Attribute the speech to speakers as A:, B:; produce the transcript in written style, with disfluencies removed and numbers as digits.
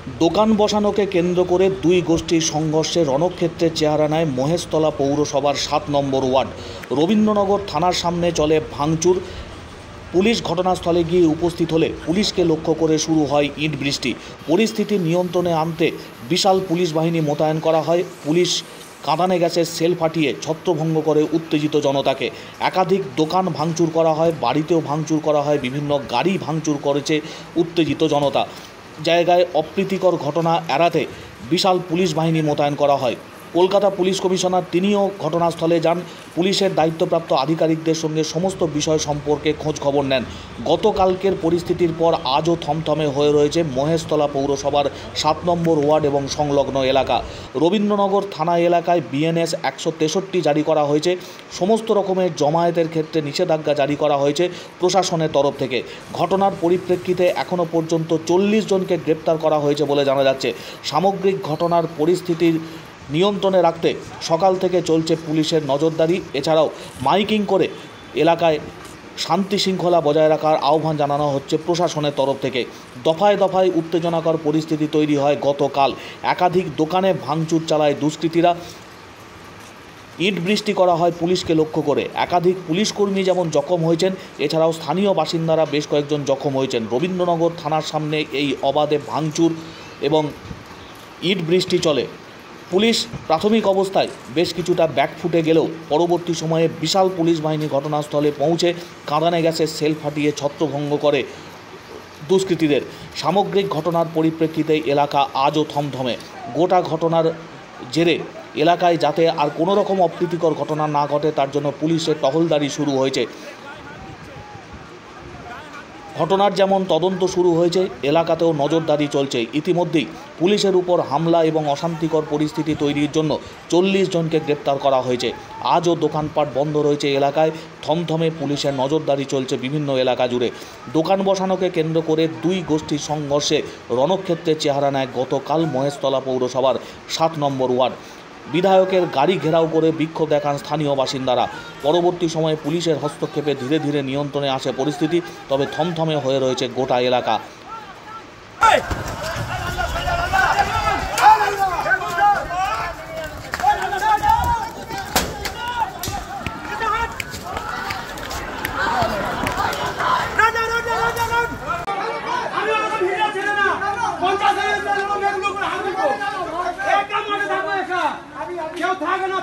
A: দোকান বসানোকে কেন্দ্র করে দুই গোষ্ঠীর সংঘর্ষে রণক্ষেত্রের চেহারা নেয় মহেশতলা পৌরসভার ৭ নম্বর ওয়ার্ড। রবীন্দ্রনগর থানার সামনে চলে ভাঙচুর। পুলিশ ঘটনাস্থলে গিয়ে উপস্থিত হলে পুলিশকে লক্ষ্য করে শুরু হয় ইট বৃষ্টি। পরিস্থিতি নিয়ন্ত্রণে আনতে বিশাল পুলিশ বাহিনী মোতায়েন করা হয়। পুলিশ কাঁদানে গ্যাসের সেল ফাটিয়ে ছত্রভঙ্গ করে উত্তেজিত জনতাকে। একাধিক দোকান ভাঙচুর করা হয়, বাড়িতেও ভাঙচুর করা হয়, বিভিন্ন গাড়ি ভাঙচুর করেছে উত্তেজিত জনতা। জায়গায় অপ্রীতিকর ঘটনা এড়াতে বিশাল পুলিশ বাহিনী মোতায়েন করা হয়। কলকাতা পুলিশ কমিশনার তিনিও ঘটনাস্থলে যান। পুলিশের দায়িত্বপ্রাপ্ত আধিকারিকদের সঙ্গে সমস্ত বিষয় সম্পর্কে খোঁজ খবর নেন। গতকালকের পরিস্থিতির পর আজও থমথমে হয়ে রয়েছে মহেশতলা পৌরসভার ৭ নম্বর ওয়ার্ড এবং সংলগ্ন এলাকা। রবীন্দ্রনগর থানা এলাকায় বিএনএস ১৬৩ জারি করা হয়েছে। সমস্ত রকমের জমায়েতের ক্ষেত্রে নিষেধাজ্ঞা জারি করা হয়েছে প্রশাসনের তরফ থেকে। ঘটনার পরিপ্রেক্ষিতে এখনও পর্যন্ত ৪০ জনকে গ্রেপ্তার করা হয়েছে বলে জানা যাচ্ছে। সামগ্রিক ঘটনার পরিস্থিতির নিয়ন্ত্রণে রাখতে সকাল থেকে চলছে পুলিশের নজরদারি। এছাড়াও মাইকিং করে এলাকায় শান্তি শৃঙ্খলা বজায় রাখার আহ্বান জানানো হচ্ছে প্রশাসনের তরফ থেকে। দফায় দফায় উত্তেজনাকর পরিস্থিতি তৈরি হয় গতকাল। একাধিক দোকানে ভাঙচুর চালায় দুষ্কৃতীরা। ইট বৃষ্টি করা হয় পুলিশকে লক্ষ্য করে। একাধিক পুলিশকর্মী যেমন জখম হয়েছেন, এছাড়াও স্থানীয় বাসিন্দারা বেশ কয়েকজন জখম হয়েছেন। রবীন্দ্রনগর থানার সামনে এই অবাধে ভাঙচুর এবং ইট বৃষ্টি চলে। পুলিশ প্রাথমিক অবস্থায় বেশ কিছুটা ব্যাকফুটে গেলেও পরবর্তী সময়ে বিশাল পুলিশ বাহিনী ঘটনাস্থলে পৌঁছে কাঁদানে গ্যাসের সেল ফাটিয়ে ছত্রভঙ্গ করে দুষ্কৃতীদের। সামগ্রিক ঘটনার পরিপ্রেক্ষিতে এলাকা আজও থমথমে। গোটা ঘটনার জেরে এলাকায় যাতে আর কোনো রকম অপ্রীতিকর ঘটনা না ঘটে তার জন্য পুলিশের টহলদারি শুরু হয়েছে। ঘটনার যেমন তদন্ত শুরু হয়েছে, এলাকাতেও নজরদারি চলছে। ইতিমধ্যেই পুলিশের উপর হামলা এবং অশান্তিকর পরিস্থিতি তৈরির জন্য ৪০ জনকে গ্রেপ্তার করা হয়েছে। আজও দোকানপাট বন্ধ রয়েছে এলাকায়। থমথমে পুলিশের নজরদারি চলছে বিভিন্ন এলাকা জুড়ে। দোকান বসানোকে কেন্দ্র করে দুই গোষ্ঠীর সংঘর্ষে রণক্ষেত্রের চেহারা নেয় গতকাল মহেশতলা পৌরসভার ৭ নম্বর ওয়ার্ড। বিধায়কের গাড়ি ঘেরাও করে বিক্ষোভ দেখান স্থানীয় বাসিন্দারা। পরবর্তী সময়ে পুলিশের হস্তক্ষেপে ধীরে ধীরে নিয়ন্ত্রণে আসে পরিস্থিতি। তবে থমথমে হয়ে রয়েছে গোটা এলাকা।
B: কেউ থাকে না।